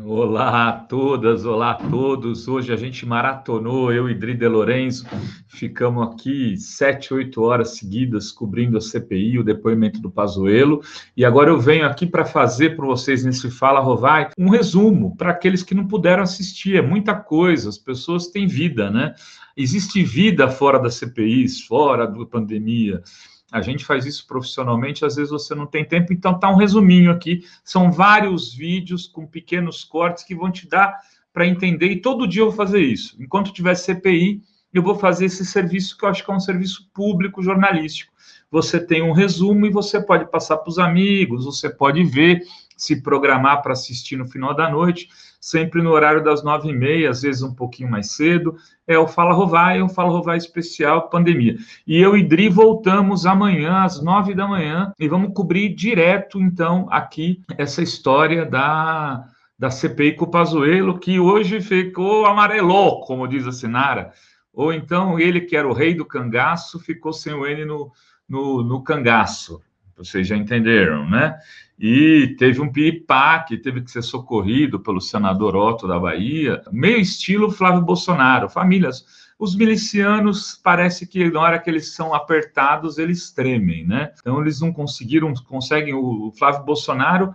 Olá a todas, olá a todos. Hoje a gente maratonou, eu e Dri De Lorenzo, ficamos aqui 7, 8 horas seguidas cobrindo a CPI, o depoimento do Pazuello, e agora eu venho aqui para fazer para vocês nesse Fala Rovai um resumo para aqueles que não puderam assistir. É muita coisa, as pessoas têm vida, né? Existe vida fora das CPIs, fora da pandemia. A gente faz isso profissionalmente, às vezes você não tem tempo, então tá um resuminho aqui. São vários vídeos com pequenos cortes que vão te dar para entender, e todo dia eu vou fazer isso. Enquanto tiver CPI, eu vou fazer esse serviço que eu acho que é um serviço público jornalístico. Você tem um resumo e você pode passar para os amigos, você pode ver, se programar para assistir no final da noite, sempre no horário das 9h30, às vezes um pouquinho mais cedo. É o Fala Rovai, especial pandemia. E eu e Dri voltamos amanhã às 9 da manhã e vamos cobrir direto, então, aqui essa história da CPI com o Pazuello, que hoje ficou amarelou, como diz a Sinara. Ou então ele, que era o rei do cangaço, ficou sem o N no cangaço. Vocês já entenderam, né? E teve um piripaque, teve que ser socorrido pelo senador Otto da Bahia, meio estilo Flávio Bolsonaro, famílias. Os milicianos, parece que na hora que eles são apertados, eles tremem, né? Então, eles não conseguem, o Flávio Bolsonaro,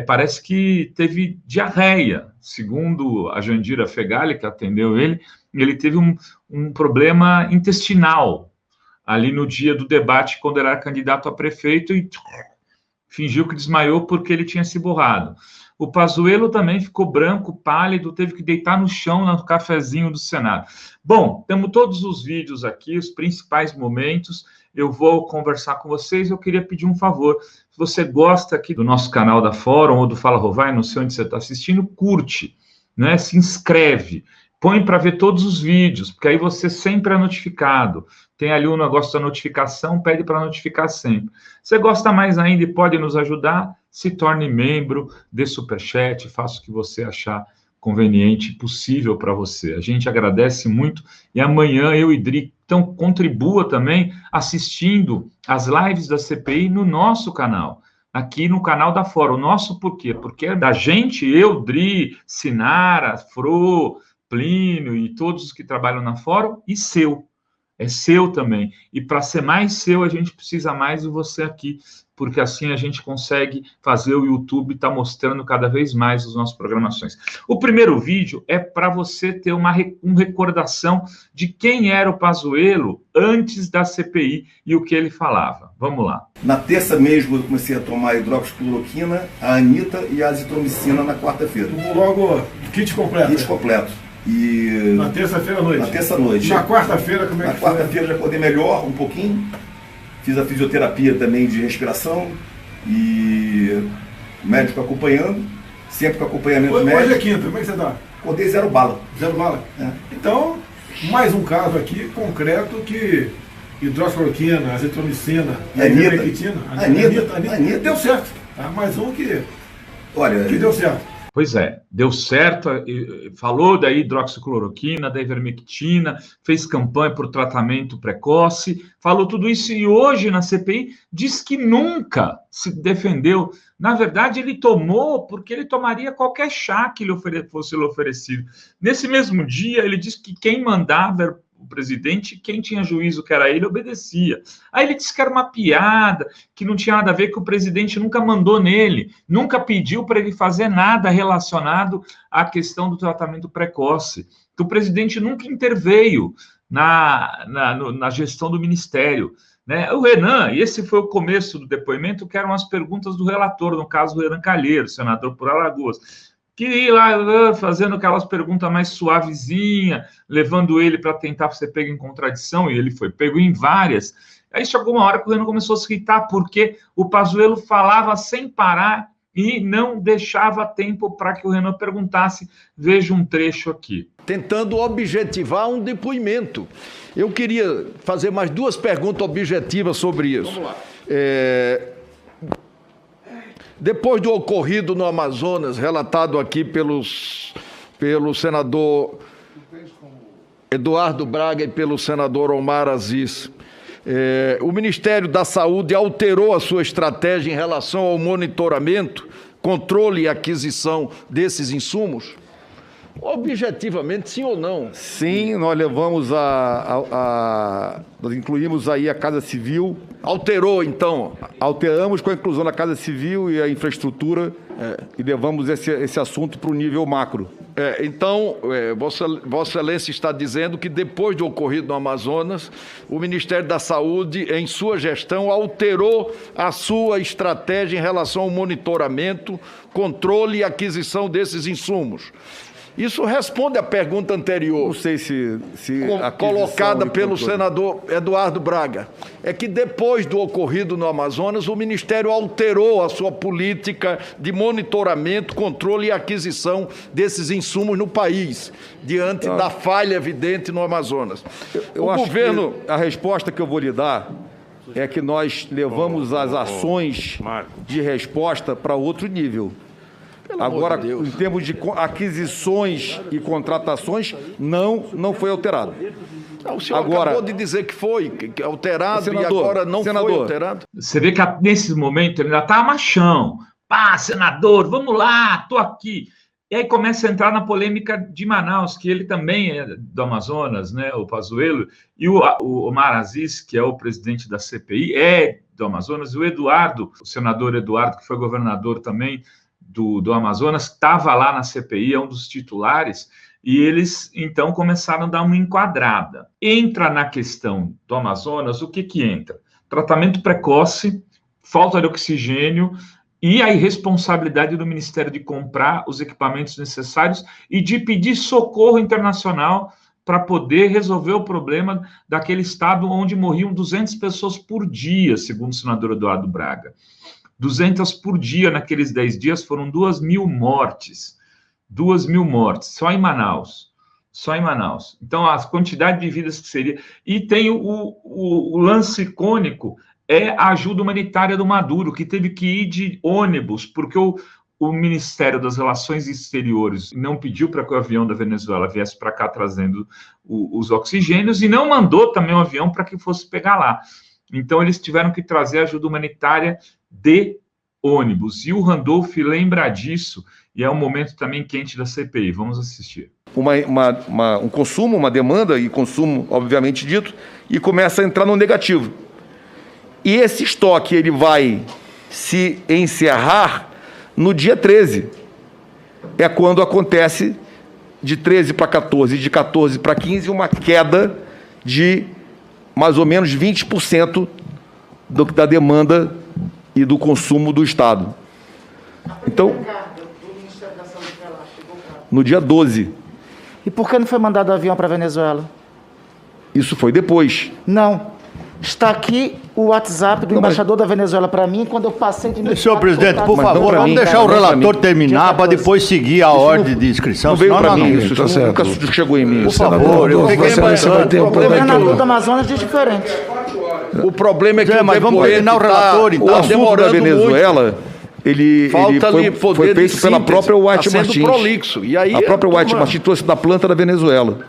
parece que teve diarreia, segundo a Jandira Fegali, que atendeu ele teve um problema intestinal, ali no dia do debate, quando ele era candidato a prefeito, e fingiu que desmaiou porque ele tinha se borrado. O Pazuello também ficou branco, pálido, teve que deitar no chão no cafezinho do Senado. Bom, temos todos os vídeos aqui, os principais momentos. Eu vou conversar com vocês. Eu queria pedir um favor. Se você gosta aqui do nosso canal da Fórum ou do Fala Rovai, não sei onde você está assistindo, curte, né? Se inscreve. Põe para ver todos os vídeos, porque aí você sempre é notificado. Tem ali o negócio da notificação, pede para notificar sempre. Você gosta mais ainda e pode nos ajudar? Se torne membro, dê superchat, faça o que você achar conveniente e possível para você. A gente agradece muito e amanhã eu e Dri, então contribua também assistindo as lives da CPI no nosso canal, aqui no canal da Fórum. O nosso por quê? Porque é da gente, eu, Dri, Sinara, Fro, Plínio e todos os que trabalham na Fórum, e seu. É seu também. E para ser mais seu, a gente precisa mais de você aqui, porque assim a gente consegue fazer o YouTube estar mostrando cada vez mais as nossas programações. O primeiro vídeo é para você ter uma recordação de quem era o Pazuello antes da CPI e o que ele falava. Vamos lá. Na terça mesmo eu comecei a tomar hidroxicloroquina, a anita e a azitromicina na quarta-feira. Logo, kit completo. Kit completo. E na terça-feira à noite? Na terça-noite. Na quarta-feira, como é que foi? Na quarta-feira já acordei melhor, um pouquinho. Fiz a fisioterapia também de respiração e médico acompanhando, sempre com acompanhamento médico. Hoje é quinta, como é que você está? Acordei 0 bala. 0 bala? É. Então, mais um caso aqui concreto que hidroxicloroquina, azitromicina, Anita deu certo. Tá? Mais um que deu certo. Pois é, deu certo, falou da hidroxicloroquina, da ivermectina, fez campanha por tratamento precoce, falou tudo isso e hoje na CPI diz que nunca se defendeu. Na verdade, ele tomou porque ele tomaria qualquer chá que lhe fosse oferecido. Nesse mesmo dia, ele disse que quem mandava o presidente, quem tinha juízo que era ele, obedecia. Aí ele disse que era uma piada, que não tinha nada a ver, que o presidente nunca mandou nele, nunca pediu para ele fazer nada relacionado à questão do tratamento precoce, que o presidente nunca interveio na gestão do ministério. Né? O Renan, e esse foi o começo do depoimento, que eram as perguntas do relator, no caso do Renan Calheiro, senador por Alagoas, que ia lá fazendo aquelas perguntas mais suavezinha, levando ele para tentar ser pego em contradição, e ele foi pego em várias. Aí chegou uma hora que o Renan começou a se irritar, porque o Pazuello falava sem parar e não deixava tempo para que o Renan perguntasse. Veja um trecho aqui. Tentando objetivar um depoimento. Eu queria fazer mais 2 perguntas objetivas sobre isso. Vamos lá. Depois do ocorrido no Amazonas, relatado aqui pelo senador Eduardo Braga e pelo senador Omar Aziz, o Ministério da Saúde alterou a sua estratégia em relação ao monitoramento controle e aquisição desses insumos? Objetivamente, sim ou não? Sim, nós levamos nós incluímos aí a Casa Civil. Alterou, então? Alteramos com a inclusão da Casa Civil e a infraestrutura e levamos esse assunto para o nível macro. Então, Vossa Excelência está dizendo que depois do ocorrido no Amazonas, o Ministério da Saúde, em sua gestão, alterou a sua estratégia em relação ao monitoramento, controle e aquisição desses insumos. Isso responde à pergunta anterior. Não sei se colocada pelo senador Eduardo Braga. É que depois do ocorrido no Amazonas, o Ministério alterou a sua política de monitoramento, controle e aquisição desses insumos no país, diante da falha evidente no Amazonas. Eu acho que a resposta que eu vou lhe dar é que nós levamos as ações de resposta para outro nível. Agora, em termos de aquisições e contratações, não foi alterado. O senhor acabou de dizer que foi alterado, senador, e agora não foi alterado. Você vê que nesse momento ele ainda está machão. Pá, senador, vamos lá, estou aqui. E aí começa a entrar na polêmica de Manaus, que ele também é do Amazonas, né, o Pazuello, e o Omar Aziz, que é o presidente da CPI, é do Amazonas, e o Eduardo, o senador Eduardo, que foi governador também do Amazonas, estava lá na CPI, é um dos titulares, e eles, então, começaram a dar uma enquadrada. Entra na questão do Amazonas, o que entra? Tratamento precoce, falta de oxigênio e a irresponsabilidade do Ministério de comprar os equipamentos necessários e de pedir socorro internacional para poder resolver o problema daquele estado onde morriam 200 pessoas por dia, segundo o senador Eduardo Braga. 200 por dia naqueles 10 dias, foram 2.000 mortes. 2.000 mortes, só em Manaus. Só em Manaus. Então, a quantidade de vidas que seria... E tem o lance icônico, é a ajuda humanitária do Maduro, que teve que ir de ônibus, porque o Ministério das Relações Exteriores não pediu para que o avião da Venezuela viesse para cá trazendo os oxigênios, e não mandou também um avião para que fosse pegar lá. Então, eles tiveram que trazer ajuda humanitária de ônibus. E o Randolph lembra disso, e é um momento também quente da CPI. Vamos assistir. Um consumo, uma demanda e consumo, obviamente dito, e começa a entrar no negativo. E esse estoque ele vai se encerrar no dia 13. É quando acontece de 13 para 14, de 14 para 15, uma queda de mais ou menos 20% da demanda e do consumo do Estado. Então, no dia 12. E por que não foi mandado avião para a Venezuela? Isso foi depois. Não. Está aqui o WhatsApp do embaixador da Venezuela para mim, quando eu passei de... Senhor presidente, por favor, vamos deixar o relator terminar para depois seguir a ordem de inscrição. Não veio para mim, isso nunca chegou em mim. Por favor, eu fiquei o governador do Amazonas diz diferente. O problema é que mas vamos terminar o relator, então. O assunto da Venezuela, ele foi feito pela própria White Martins. Prolixo. E aí, a própria White Martins trouxe da planta da Venezuela.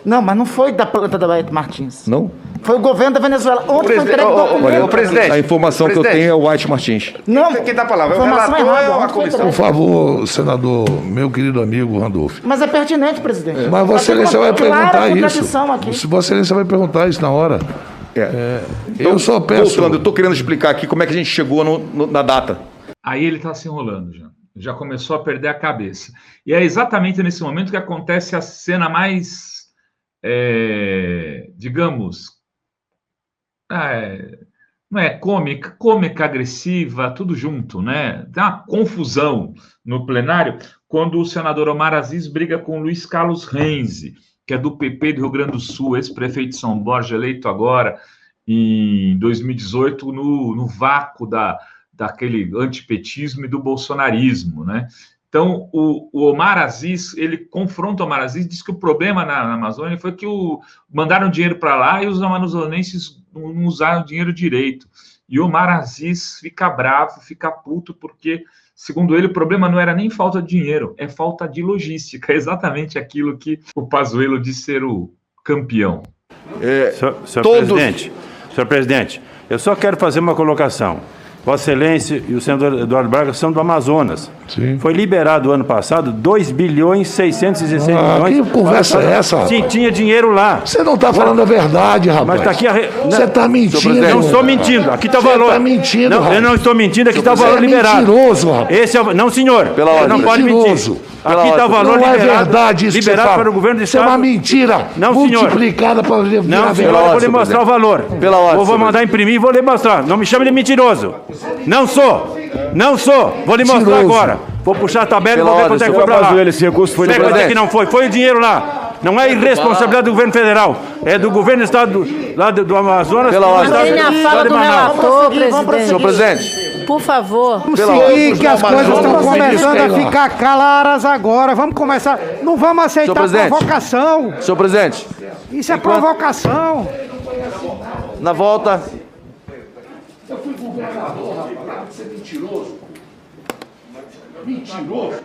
Não, mas não foi da planta da White Martins. Não? Foi o governo da Venezuela. Ontem foi entregue o documento. Presidente, a informação que eu tenho é o White Martins. Não, quem dá a palavra é o relator ou a comissão? Por favor, senador, meu querido amigo Randolph. Mas é pertinente, presidente. Mas Vossa Excelência vai perguntar isso. Aqui. Se Vossa Excelência vai perguntar isso na hora. Então, eu só peço... Voltando, eu estou querendo explicar aqui como é que a gente chegou na data. Aí ele está se enrolando já começou a perder a cabeça. E é exatamente nesse momento que acontece a cena mais, digamos, não é cômica, agressiva, tudo junto, né? Tem uma confusão no plenário quando o senador Omar Aziz briga com o Luiz Carlos Renzi, que é do PP do Rio Grande do Sul, ex-prefeito de São Borja, eleito agora em 2018, no vácuo daquele antipetismo e do bolsonarismo, né? Então, o Omar Aziz, ele confronta o Omar Aziz, diz que o problema na Amazônia foi que mandaram dinheiro para lá e os amazonenses não usaram o dinheiro direito. E o Omar Aziz fica bravo, fica puto, porque, segundo ele, o problema não era nem falta de dinheiro, é falta de logística. É exatamente aquilo que o Pazuello disse ser o campeão. Senhor presidente, eu só quero fazer uma colocação. Vossa Excelência e o senador Eduardo Braga são do Amazonas. Sim. Foi liberado ano passado 2.616 milhões. Que conversa é essa, rapaz? Sim, tinha dinheiro lá. Você não está falando a verdade, rapaz. Mas está aqui Você está mentindo. Não estou mentindo. Aqui está o valor. Você está mentindo, não, rapaz. eu não estou mentindo. Aqui está o valor liberado. Mentiroso, rapaz. Esse é o... Não, senhor. Não pode mentir. Aqui está o valor não liberado. Não é verdade isso liberado para o governo do Isso Estado. é uma mentira. Não, senhor. Multiplicada para virar não, senhor, eu vou lhe mostrar o valor. Eu vou mandar imprimir e vou lhe mostrar. Não me chame de mentiroso. Não sou. Não sou. Vou lhe mostrar agora. Vou puxar a tabela e vou ver quanto é que foi para lá. Esse recurso foi quanto é que não foi. Foi o dinheiro lá. Não é irresponsabilidade do governo federal. É do governo do estado lá do Amazonas. Tenha a fala do relator, presidente. Senhor presidente. Por favor. Seguir que as coisas estão começando a ficar claras agora. Vamos começar. Não vamos aceitar provocação. Senhor presidente. Isso é provocação. Na volta. Eu fui governador, rapaz, você é mentiroso. Mentiroso.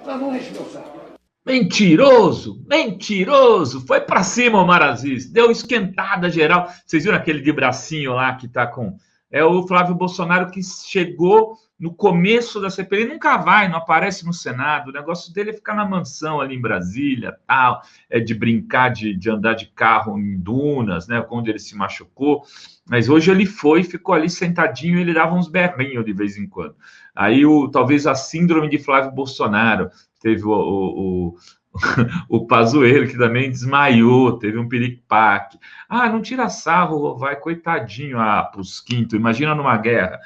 Não enche meu saco. Mentiroso, mentiroso. Foi pra cima, Omar Aziz. Deu esquentada geral. Vocês viram aquele de bracinho lá que tá com... É o Flávio Bolsonaro que chegou no começo da CPI. Ele nunca vai, não aparece no Senado. O negócio dele é ficar na mansão ali em Brasília, tal. É de brincar, de andar de carro em dunas, né? Onde ele se machucou. Mas hoje ele foi, ficou ali sentadinho e ele dava uns berrinhos de vez em quando. Aí, talvez a síndrome de Flávio Bolsonaro. Teve o Pazuello, que também desmaiou, teve um piripaque. Ah, não tira sarro, vai, coitadinho, pros quinto, imagina numa guerra.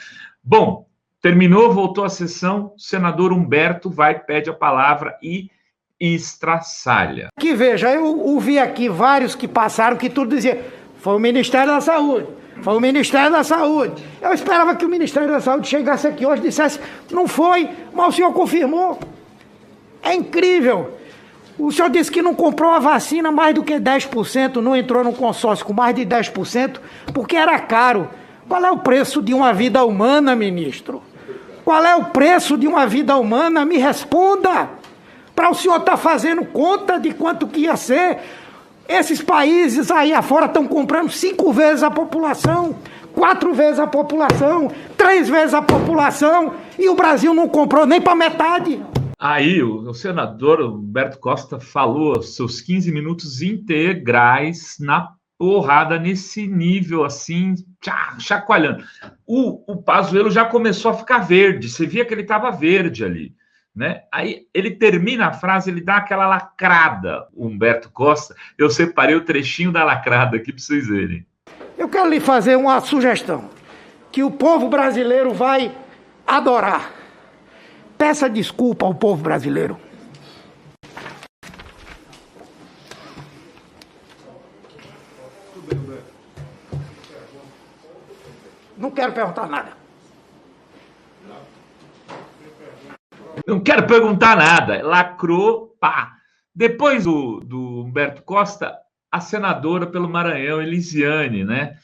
Bom, terminou, voltou a sessão, o senador Humberto pede a palavra e estraçalha. Que veja, eu ouvi aqui vários que passaram que tudo dizia, foi o Ministério da Saúde. Foi o Ministério da Saúde. Eu esperava que o Ministério da Saúde chegasse aqui hoje e dissesse, não foi, mas o senhor confirmou. É incrível. O senhor disse que não comprou a vacina mais do que 10%, não entrou no consórcio com mais de 10%, porque era caro. Qual é o preço de uma vida humana, ministro? Qual é o preço de uma vida humana? Me responda. Para o senhor estar fazendo conta de quanto que ia ser. Esses países aí afora estão comprando 5 vezes a população, 4 vezes a população, 3 vezes a população, e o Brasil não comprou nem para metade. Aí o senador Humberto Costa falou seus 15 minutos integrais na porrada, nesse nível assim, chacoalhando. O Pazuello já começou a ficar verde, você via que ele estava verde ali, né? Aí ele termina a frase, ele dá aquela lacrada, o Humberto Costa. Eu separei o trechinho da lacrada aqui para vocês verem. Eu quero lhe fazer uma sugestão, que o povo brasileiro vai adorar. Peça desculpa ao povo brasileiro. Não quero perguntar nada. Não quero perguntar nada. Lacrou, pá. Depois do Humberto Costa, a senadora pelo Maranhão, Elisiane, né?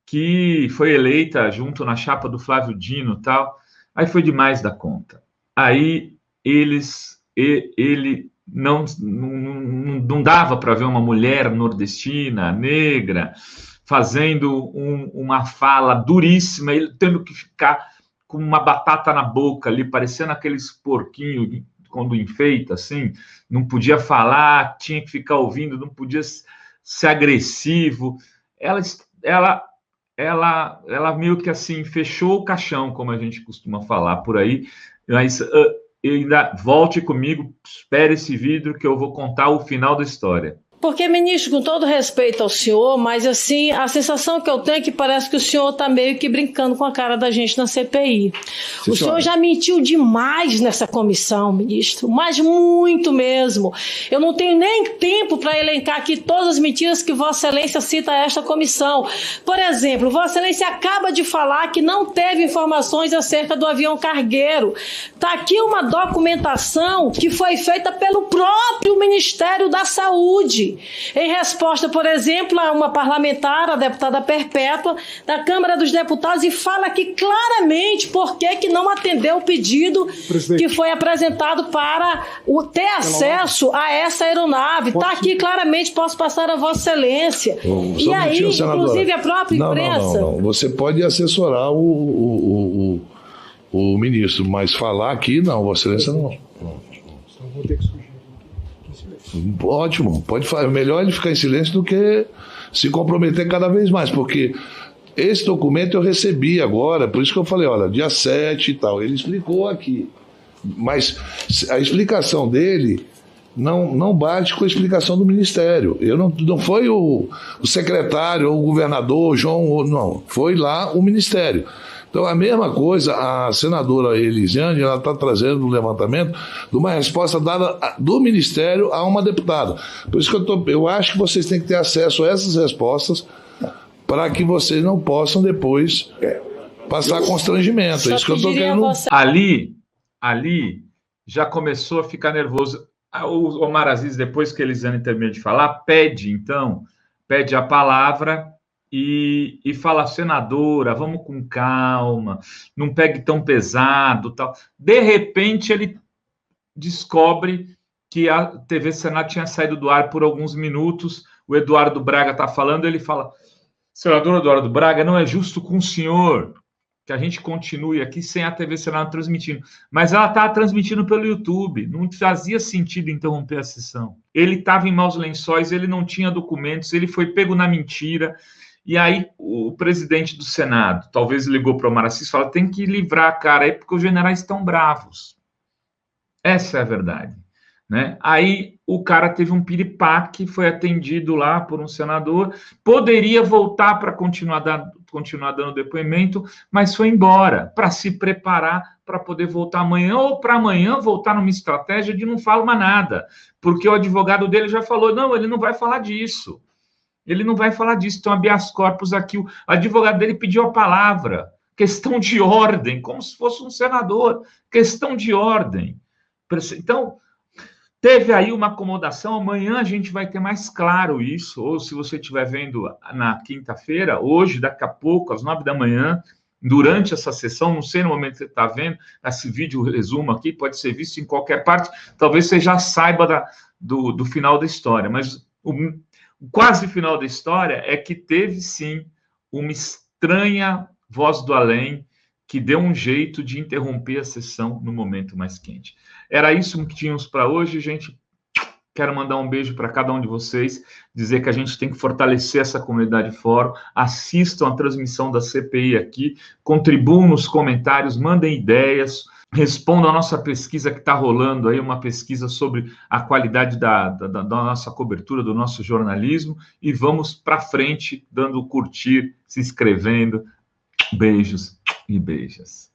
Que foi eleita junto na chapa do Flávio Dino e tal. Aí foi demais da conta. Aí ele não dava para ver uma mulher nordestina, negra, fazendo uma fala duríssima, ele tendo que ficar com uma batata na boca ali, parecendo aqueles porquinhos quando enfeita, assim, não podia falar, tinha que ficar ouvindo, não podia ser agressivo. Ela meio que assim, fechou o caixão, como a gente costuma falar por aí, mas ainda volte comigo, espere esse vídeo que eu vou contar o final da história. Porque, ministro, com todo respeito ao senhor, mas assim, a sensação que eu tenho é que parece que o senhor está meio que brincando com a cara da gente na CPI. O senhor já mentiu demais nessa comissão, ministro, mas muito mesmo. Eu não tenho nem tempo para elencar aqui todas as mentiras que Vossa Excelência cita a esta comissão. Por exemplo, Vossa Excelência acaba de falar que não teve informações acerca do avião cargueiro. Está aqui uma documentação que foi feita pelo próprio Ministério da Saúde. hoje, em resposta, por exemplo, a uma parlamentar, a deputada Perpétua, da Câmara dos Deputados, e fala aqui claramente por que não atendeu o pedido que foi apresentado para ter acesso a essa aeronave. Está aqui claramente, posso passar a Vossa Excelência. E aí, inclusive, a própria imprensa... Não. Você pode assessorar o ministro, mas falar aqui, não, Vossa Excelência, não. Ótimo, pode falar. Melhor ele ficar em silêncio do que se comprometer cada vez mais, porque esse documento eu recebi agora, por isso que eu falei, olha, dia 7 e tal, ele explicou aqui, mas a explicação dele não bate com a explicação do Ministério. Não foi o secretário ou o governador, João, não, foi lá o Ministério. Então, a mesma coisa, a senadora Elisiane, ela está trazendo um levantamento de uma resposta dada do Ministério a uma deputada. Por isso que eu acho que vocês têm que ter acesso a essas respostas para que vocês não possam depois passar constrangimento. É isso que eu estou querendo. Ali já começou a ficar nervoso. O Omar Aziz, depois que a Elisiane termina de falar, pede a palavra e fala, senadora, vamos com calma, não pegue tão pesado, tal. De repente, ele descobre que a TV Senado tinha saído do ar por alguns minutos, o Eduardo Braga está falando, ele fala, senador Eduardo Braga, não é justo com o senhor que a gente continue aqui sem a TV Senado transmitindo. Mas ela estava transmitindo pelo YouTube, não fazia sentido interromper a sessão. Ele estava em maus lençóis, ele não tinha documentos, ele foi pego na mentira. E aí o presidente do Senado talvez ligou para o Omar Aziz e falou, tem que livrar a cara aí porque os generais estão bravos. Essa é a verdade. Né? Aí o cara teve um piripaque, foi atendido lá por um senador, poderia voltar para continuar dando depoimento, mas foi embora para se preparar para poder voltar amanhã, ou para amanhã voltar numa estratégia de não falar mais nada, porque o advogado dele já falou, não, ele não vai falar disso. Ele não vai falar disso, então habeas corpus aqui, o advogado dele pediu a palavra, questão de ordem, como se fosse um senador, questão de ordem. Então, teve aí uma acomodação, amanhã a gente vai ter mais claro isso, ou se você estiver vendo na quinta-feira, hoje, daqui a pouco, às 9 da manhã, durante essa sessão, não sei no momento que você está vendo, esse vídeo resumo aqui, pode ser visto em qualquer parte, talvez você já saiba do final da história, mas o quase final da história é que teve, sim, uma estranha voz do além que deu um jeito de interromper a sessão no momento mais quente. Era isso que tínhamos para hoje, gente. Quero mandar um beijo para cada um de vocês, dizer que a gente tem que fortalecer essa comunidade fórum, assistam a transmissão da CPI aqui, contribuam nos comentários, mandem ideias, respondam a nossa pesquisa que está rolando aí, uma pesquisa sobre a qualidade da nossa cobertura, do nosso jornalismo, e vamos para frente, dando curtir, se inscrevendo. Beijos e beijas.